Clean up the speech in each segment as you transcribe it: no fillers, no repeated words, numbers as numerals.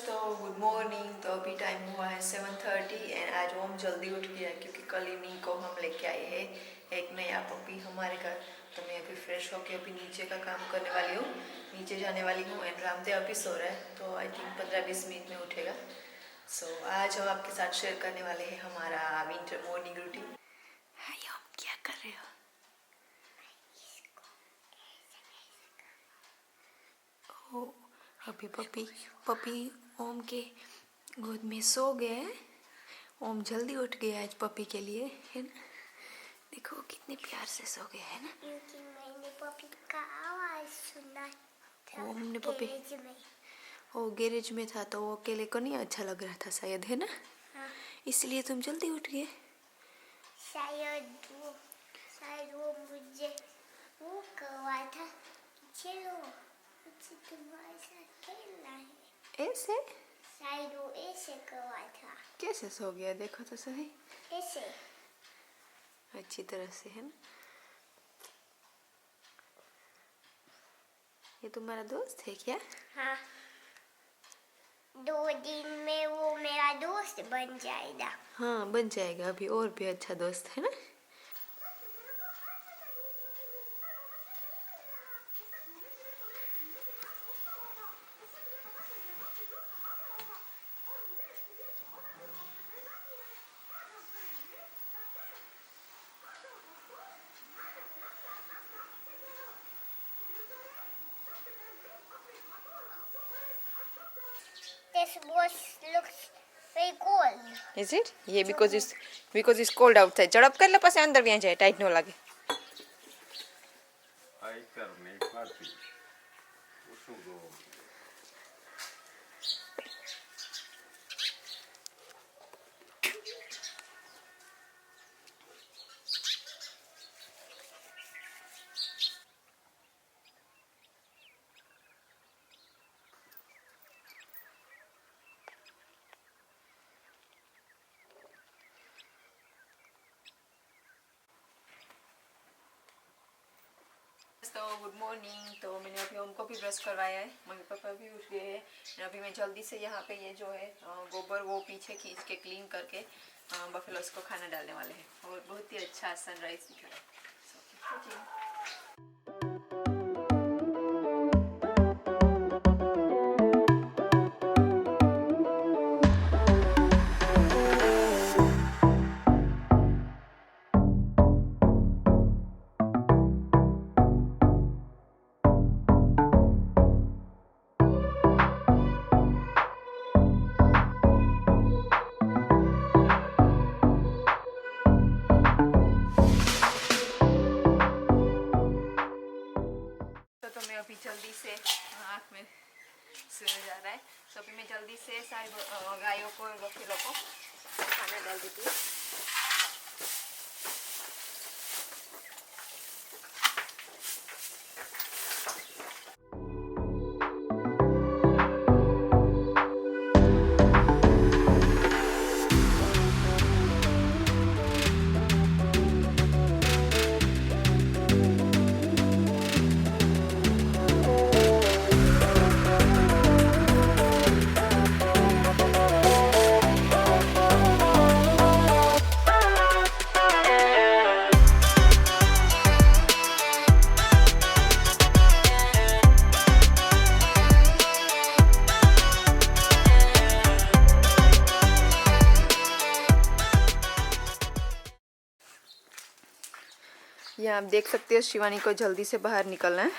तो good morning. तो अभी टाइम हुआ है 7:30 एंड आज ओम जल्दी उठ गया क्योंकि कल इन्हीं को हम लेके आए हैं एक नया पपी हमारे घर। तो मैं अभी फ्रेश होके अभी नीचे का काम करने वाली हूँ, नीचे जाने वाली हूँ। एंड रामदेव अभी सो रहा है तो आई थिंक 15-20 मिनट में उठेगा। सो आज हम आपके साथ शेयर करने वाले हैं हमारा विंटर मॉर्निंग रूटीन। हाय ओम, क्या कर रहे हो? ओ, अभी पपी ओम के गोद में सो गए। ओम जल्दी उठ गया आज पपी के लिए, है ना? देखो कितने प्यार से सो गए, है ना? क्योंकि मैंने पपी का आवाज सुना था। ओम ने पपी वो गैरेज में था तो वो अकेले को नहीं अच्छा लग रहा था शायद, है ना? हाँ। इसलिए तुम जल्दी उठ गए। शायद वो मुझे वो करवा था, चलो मुझे तुम्हारे साथ खेलना है। ऐसे? शायद वो ऐसे करवा था। कैसे सो गया देखो तो सही। ऐसे अच्छी तरह से, है ना? ये तुम्हारा दोस्त है क्या? हाँ, 2 दिन में वो मेरा दोस्त बन जाएगा। हाँ बन जाएगा, अभी और भी अच्छा दोस्त, है ना? This bush looks very cold. Is it? Yeah, because it's cold outside. ઝડપ કર લે પછી અંદર વ્યાં જાય, ટાઈટ ન લાગે. આઈ કર ને પાટી ઉસું ગો तो गुड मॉर्निंग। तो मैंने अभी ओम को भी ब्रश करवाया है, मम्मी पापा भी उठ गए हैं। अभी मैं जल्दी से यहाँ पे ये जो है गोबर वो पीछे खींच के क्लीन करके बफेलोस को खाना डालने वाले हैं। और बहुत ही अच्छा सनराइज दिख रहा है। जल्दी से आँख में सूरज आ रहा है तो अभी मैं जल्दी से सारी गायों को और बफेलों को खाना डाल देती हूँ। यहाँ आप देख सकते हो शिवानी को जल्दी से बाहर निकलना है।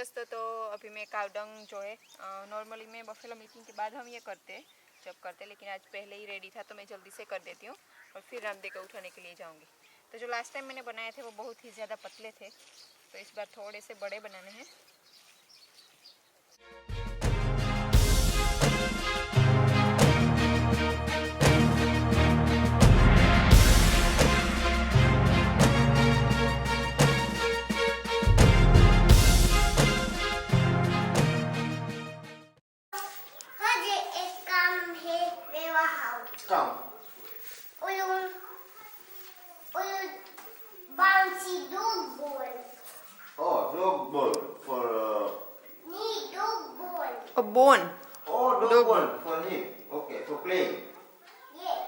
तो अभी मैं कावडंग जो है नॉर्मली मैं बफेलो मिल्किंग के बाद हम ये करते हैं जब करते, लेकिन आज पहले ही रेडी था तो मैं जल्दी से कर देती हूँ और फिर रामदे को उठाने के लिए जाऊँगी। तो जो लास्ट टाइम मैंने बनाए थे वो बहुत ही ज़्यादा पतले थे, तो इस बार थोड़े से बड़े बनाने हैं। हाँ जी, एक काम है मेरा हाउस। Come. उन bouncy dog ball. Oh, dog ball for. Nee, dog ball. A bone. Oh, dog Dog ball for him. Okay, for playing. Yeah.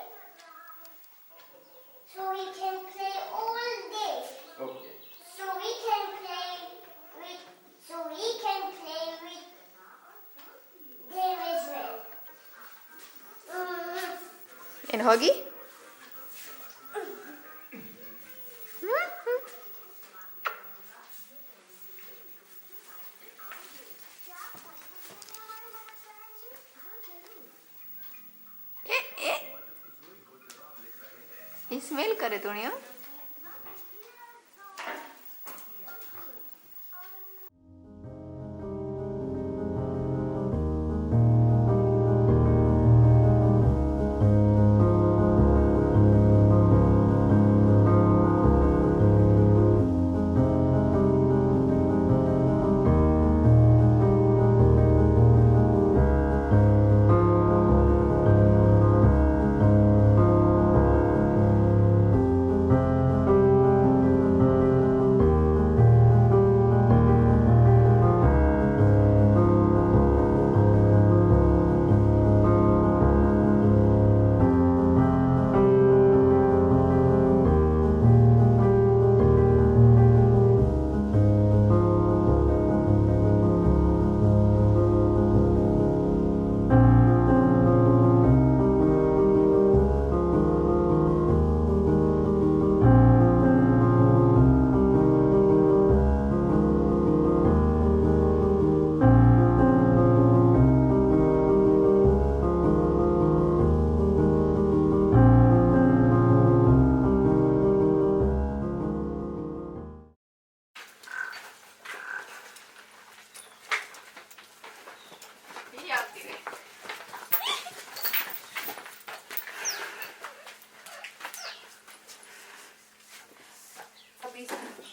So we can play all day. Okay. So we can play with. So we can play with them as well. And Huggy? Smell करे तो नहीं?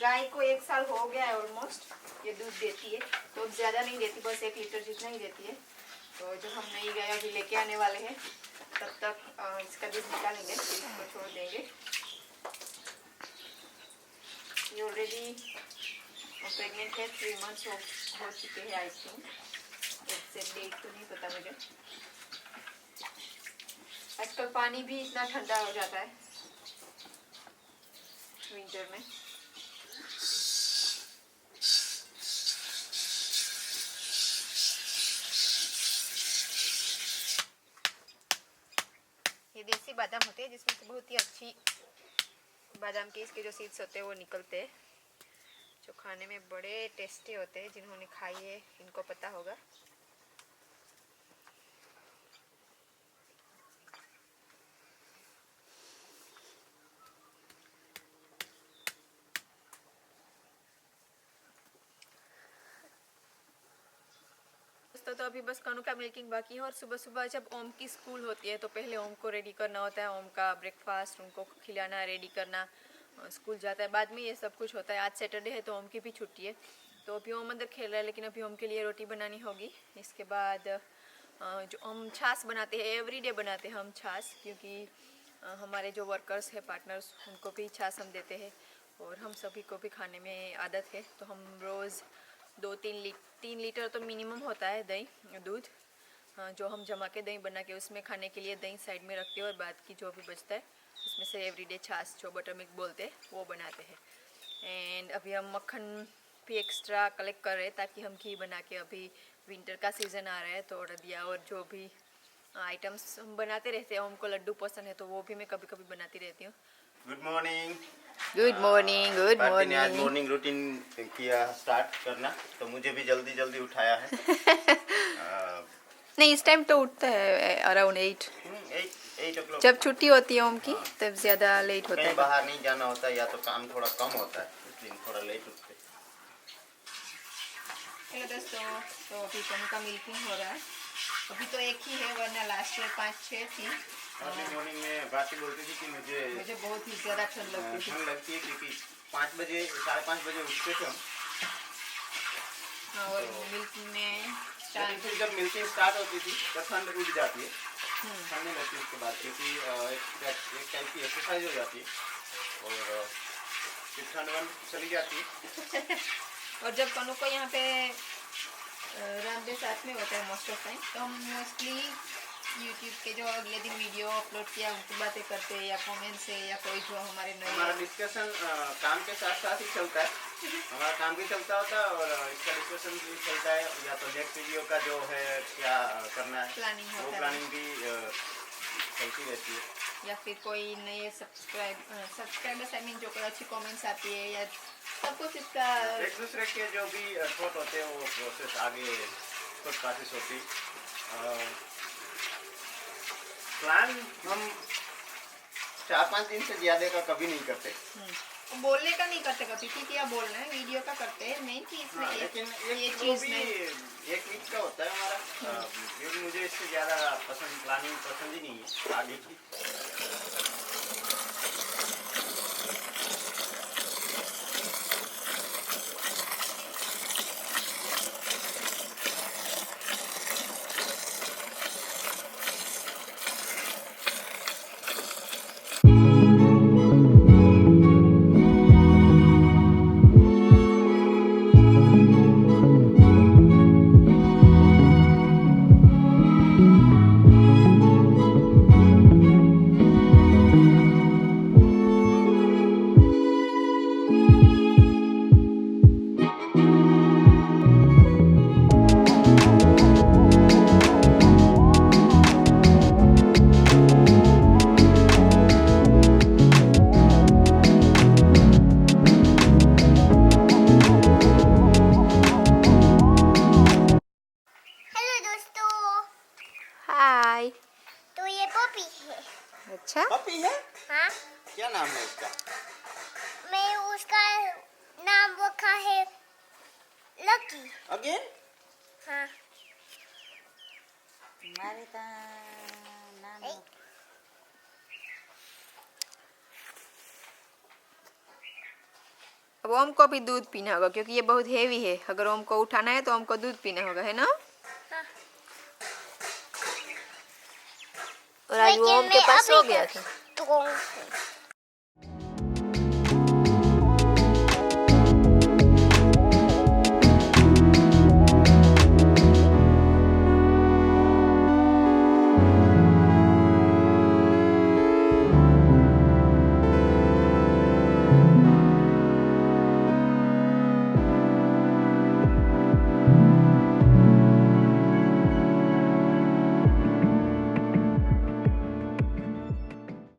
गाय को 1 साल हो गया है almost, ये दूध देती है तो ज़्यादा नहीं देती, बस 1 लीटर जितना ही देती है। तो जब हम नई गाय अभी लेके आने वाले हैं तब तक इसका दूध निकालेंगे, फिर इसको छोड़ देंगे। ये ऑलरेडी प्रेग्नेंट है, 3 मंथ्स हो चुके हैं आई थिंक, एग्जैक्ट डेट तो नहीं पता मुझे। आजकल पानी भी इतना ठंडा हो जाता है विंटर में। ये देसी बादाम होते हैं जिसमें से बहुत ही अच्छी बादाम के इसके जो सीड्स होते हैं वो निकलते हैं, जो खाने में बड़े टेस्टी होते हैं। जिन्होंने खाई है इनको पता होगा। तो अभी बस कानू का मिल्किंग बाकी है, और सुबह सुबह जब ओम की स्कूल होती है तो पहले ओम को रेडी करना होता है, ओम का ब्रेकफास्ट उनको खिलाना, रेडी करना, स्कूल जाता है, बाद में ये सब कुछ होता है। आज सैटरडे है तो ओम की भी छुट्टी है, तो अभी ओम अंदर खेल रहा है, लेकिन अभी ओम के लिए रोटी बनानी होगी। इसके बाद जो हम छाछ बनाते हैं, एवरीडे बनाते हैं हम छाछ, क्योंकि हमारे जो वर्कर्स हैं, पार्टनर्स, उनको भी छाछ हम देते हैं और हम सभी को भी खाने में आदत है। तो हम रोज़ 2-3 लीटर तो मिनिमम होता है दही, दूध, जो हम जमा के दही बना के उसमें खाने के लिए दही साइड में रखते हैं, और बाद की जो भी बचता है उसमें से एवरीडे छाछ, जो बटर मिल्क बोलते हैं, वो बनाते हैं। एंड अभी हम मक्खन भी एक्स्ट्रा कलेक्ट कर रहे हैं ताकि हम घी बना के, अभी विंटर का सीज़न आ रहा है तो ऑर्डर दिया, और जो भी आइटम्स हम बनाते रहते हैं, हमको लड्डू पसंद है तो वो भी मैं कभी कभी बनाती रहती हूँ। Good morning. Good morning, good Bharti ने आज मॉर्निंग। मॉर्निंग रूटीन किया स्टार्ट करना, तो मुझे भी जल्दी जल्दी उठाया है। नहीं, इस टाइम तो उठता है अराउंड 8। 8 o'clock। जब छुट्टी होती है ओम की हाँ। तब ज्यादा लेट होता कहीं है। बाहर नहीं जाना होता है या तो काम थोड़ा कम होता है, इसलिए थोड़ा लेट उठते। हेलो दोस्तों, तो अभी पन्नू का मिल्किंग हो रहा है। अभी तो एक ही है, वरना लास्ट ईयर 5-6 थी। अर्ली मॉर्निंग में भारती बोलती थी कि मुझे बहुत ही ज्यादा ठंड लगती थी। ठंड लगती है, क्योंकि 5 बजे 5:30 बजे उठते थे हम। और मिल्किंग में लेकिन फिर जब मिल्किंग स्टार्ट होती थी तो ठंड उठ जाती है, ठंड नहीं लगती उसके बाद, क्योंकि एक टाइप की एक्सरसाइज हो जाती है और फिर ठंड वंड चली जाती है। और जब पन्नू को यहाँ पे रामदेव साथ में होता है मोस्ट ऑफ टाइम, तो हम मोस्टली यूट्यूब के जो अगले दिन वीडियो अपलोड किया उनकी बातें करते हैं, या कमेंट से, या कोई जो हमारे हमारा नए डिस्कशन काम के साथ साथ ही चलता है। हमारा काम भी चलता होता है और इसका डिस्कशन भी चलता है, या तो नेक्स्ट वीडियो का जो है क्या करना है प्लानिंग वो होता है, प्लानिंग भी चलती रहती है। या फिर कोई नए सब्सक्राइबर्स आई मीन जो कोई अच्छी कमेंट्स आती है, या सब कुछ इसका एक दूसरे के जो भी थॉट होते हैं वो प्रोसेस आगे थॉट प्रोसेस होती। प्लान हम 4-5 दिन से ज़्यादा का कभी नहीं करते। बोलने का नहीं करते कभी कि क्या बोलना है, वीडियो का करते हैं मेन चीज में। लेकिन ये एक चीज भी नहीं। एक वीक का होता है हमारा, क्योंकि मुझे इससे ज़्यादा पसंद प्लानिंग पसंद ही नहीं है आगे की। हेलो दोस्तों, हाय। तो ये पपी है। अच्छा, पपी है? हाँ, क्या नाम है उसका? मैं उसका नाम रखा है लकी। अगेन? हाँ, तुम्हारे नाम ए, अब ओम को भी दूध पीना होगा क्योंकि ये बहुत हेवी है। अगर ओम को उठाना है तो ओम को दूध पीना होगा, है ना? हाँ। और आज वो ओम के लेकिन मैं पास सो अभी गया तक था। strong हूँ।